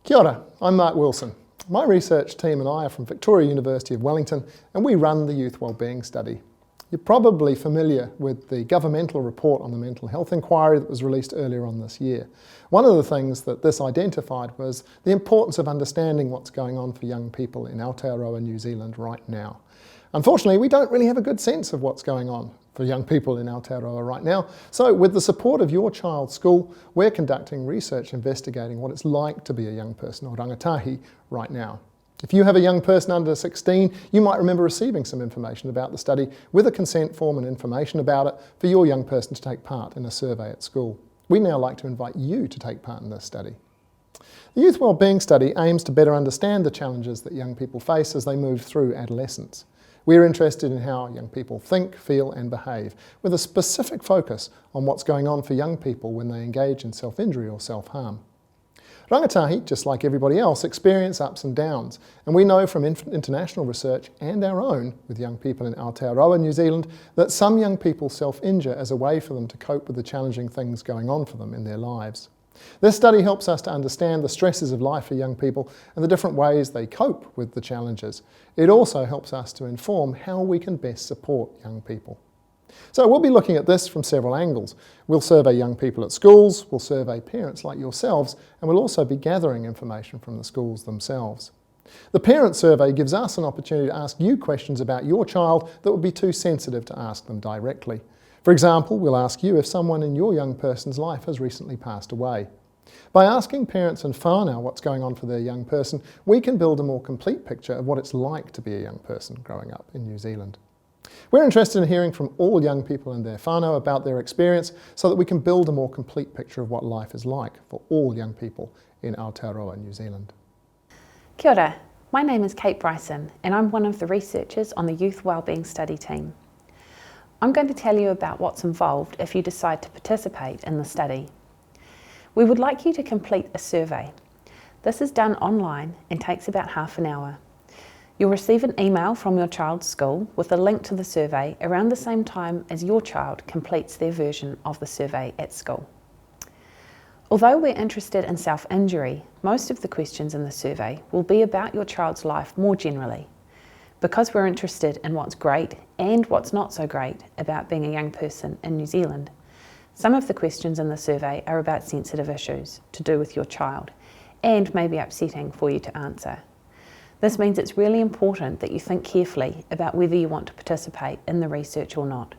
Kia ora, I'm Mark Wilson. My research team and I are from Victoria University of Wellington, and we run the Youth Wellbeing Study. You're probably familiar with the governmental report on the mental health inquiry that was released earlier on this year. One of the things that this identified was the importance of understanding what's going on for young people in Aotearoa, New Zealand right now. Unfortunately, we don't really have a good sense of what's going on for young people in Aotearoa right now. So with the support of your child's school, we're conducting research investigating what it's like to be a young person or rangatahi right now. If you have a young person under 16, you might remember receiving some information about the study with a consent form and information about it for your young person to take part in a survey at school. We'd now like to invite you to take part in this study. The Youth Wellbeing Study aims to better understand the challenges that young people face as they move through adolescence. We're interested in how young people think, feel and behave, with a specific focus on what's going on for young people when they engage in self-injury or self-harm. Rangatahi, just like everybody else, experience ups and downs, and we know from international research and our own with young people in Aotearoa, New Zealand, that some young people self-injure as a way for them to cope with the challenging things going on for them in their lives. This study helps us to understand the stresses of life for young people and the different ways they cope with the challenges. It also helps us to inform how we can best support young people. So we'll be looking at this from several angles. We'll survey young people at schools, we'll survey parents like yourselves, and we'll also be gathering information from the schools themselves. The parent survey gives us an opportunity to ask you questions about your child that would be too sensitive to ask them directly. For example, we'll ask you if someone in your young person's life has recently passed away. By asking parents and whānau what's going on for their young person, we can build a more complete picture of what it's like to be a young person growing up in New Zealand. We're interested in hearing from all young people and their whānau about their experience so that we can build a more complete picture of what life is like for all young people in Aotearoa, New Zealand. Kia ora, my name is Kate Bryson and I'm one of the researchers on the Youth Wellbeing Study team. I'm going to tell you about what's involved if you decide to participate in the study. We would like you to complete a survey. This is done online and takes about half an hour. You'll receive an email from your child's school with a link to the survey around the same time as your child completes their version of the survey at school. Although we're interested in self-injury, most of the questions in the survey will be about your child's life more generally. Because we're interested in what's great and what's not so great about being a young person in New Zealand, some of the questions in the survey are about sensitive issues to do with your child and may be upsetting for you to answer. This means it's really important that you think carefully about whether you want to participate in the research or not.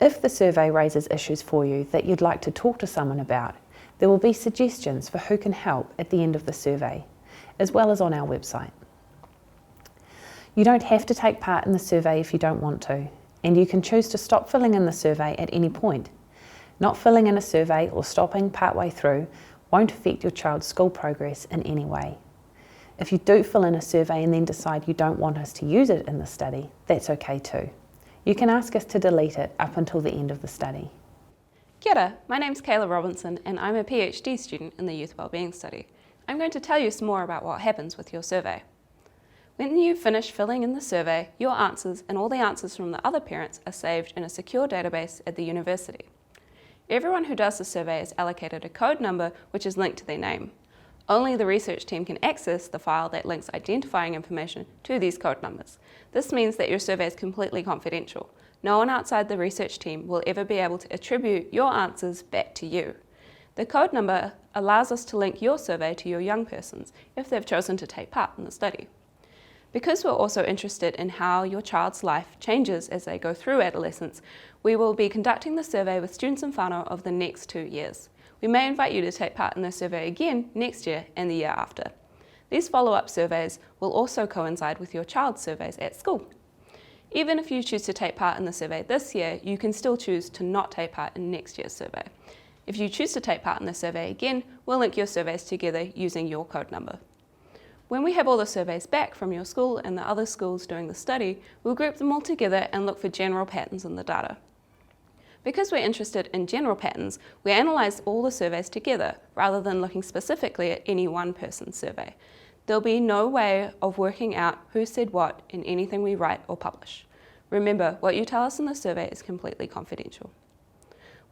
If the survey raises issues for you that you'd like to talk to someone about, there will be suggestions for who can help at the end of the survey, as well as on our website. You don't have to take part in the survey if you don't want to, and you can choose to stop filling in the survey at any point. Not filling in a survey or stopping partway through won't affect your child's school progress in any way. If you do fill in a survey and then decide you don't want us to use it in the study, that's okay too. You can ask us to delete it up until the end of the study. Kia ora, my name's Kayla Robinson and I'm a PhD student in the Youth Wellbeing Study. I'm going to tell you some more about what happens with your survey. When you finish filling in the survey, your answers and all the answers from the other parents are saved in a secure database at the university. Everyone who does the survey is allocated a code number which is linked to their name. Only the research team can access the file that links identifying information to these code numbers. This means that your survey is completely confidential. No one outside the research team will ever be able to attribute your answers back to you. The code number allows us to link your survey to your young persons if they've chosen to take part in the study. Because we're also interested in how your child's life changes as they go through adolescence, we will be conducting the survey with students and whānau of the next 2 years. We may invite you to take part in the survey again next year and the year after. These follow-up surveys will also coincide with your child's surveys at school. Even if you choose to take part in the survey this year, you can still choose to not take part in next year's survey. If you choose to take part in the survey again, we'll link your surveys together using your code number. When we have all the surveys back from your school and the other schools doing the study, we'll group them all together and look for general patterns in the data. Because we're interested in general patterns, we analyse all the surveys together rather than looking specifically at any one person's survey. There'll be no way of working out who said what in anything we write or publish. Remember, what you tell us in the survey is completely confidential.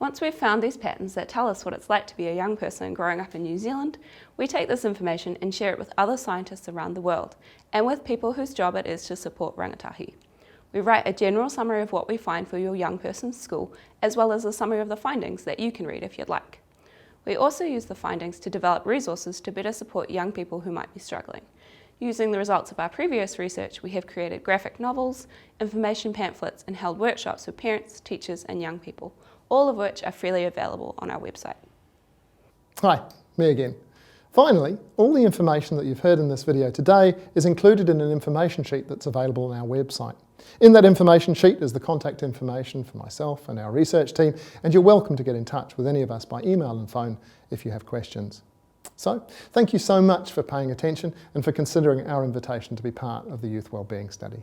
Once we've found these patterns that tell us what it's like to be a young person growing up in New Zealand, we take this information and share it with other scientists around the world and with people whose job it is to support rangatahi. We write a general summary of what we find for your young person's school, as well as a summary of the findings that you can read if you'd like. We also use the findings to develop resources to better support young people who might be struggling. Using the results of our previous research, we have created graphic novels, information pamphlets, and held workshops with parents, teachers, and young people, all of which are freely available on our website. Hi, me again. Finally, all the information that you've heard in this video today is included in an information sheet that's available on our website. In that information sheet is the contact information for myself and our research team, and you're welcome to get in touch with any of us by email and phone if you have questions. So, thank you so much for paying attention and for considering our invitation to be part of the Youth Wellbeing Study.